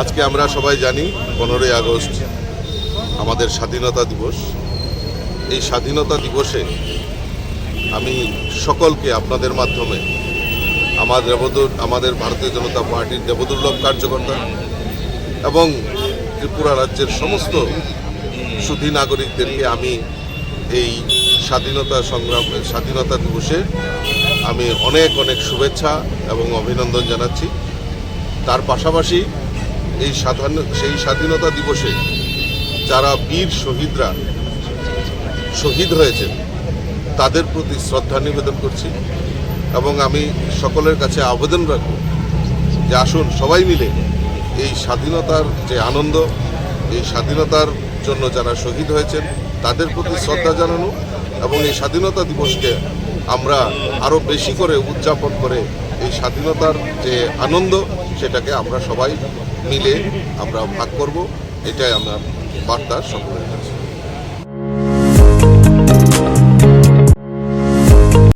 আজকে আমরা সবাই জানি 15ই আগস্ট আমাদের স্বাধীনতা দিবস। এই স্বাধীনতা দিবসে আমি সকলকে আপনাদের মাধ্যমে আমাদের ভারতীয় জনতা পার্টির দেবদুর্লভ কার্যকর্তা এবং ত্রিপুরা রাজ্যের সমস্ত সুধী নাগরিকদেরকে আমি এই স্বাধীনতা দিবসে আমি অনেক অনেক শুভেচ্ছা এবং অভিনন্দন জানাচ্ছি। তার পাশাপাশি সেই স্বাধীনতা দিবসে যারা বীর শহীদরা শহীদ হয়েছেন তাদের প্রতি শ্রদ্ধা নিবেদন করছি এবং আমি সকলের কাছে আবেদন রাখব যে আসুন সবাই মিলে এই স্বাধীনতার যে আনন্দ, এই স্বাধীনতার জন্য যারা শহীদ হয়েছেন তাদের প্রতি শ্রদ্ধা জানানো এবং এই স্বাধীনতা দিবসকে আমরা আরও বেশি করে উদযাপন করে এই স্বাধীনতার যে আনন্দ সেটাকে আমরা সবাই মিলে আমরা ভাগ করব, এটাই আমার বার্তা সকলের কাছে।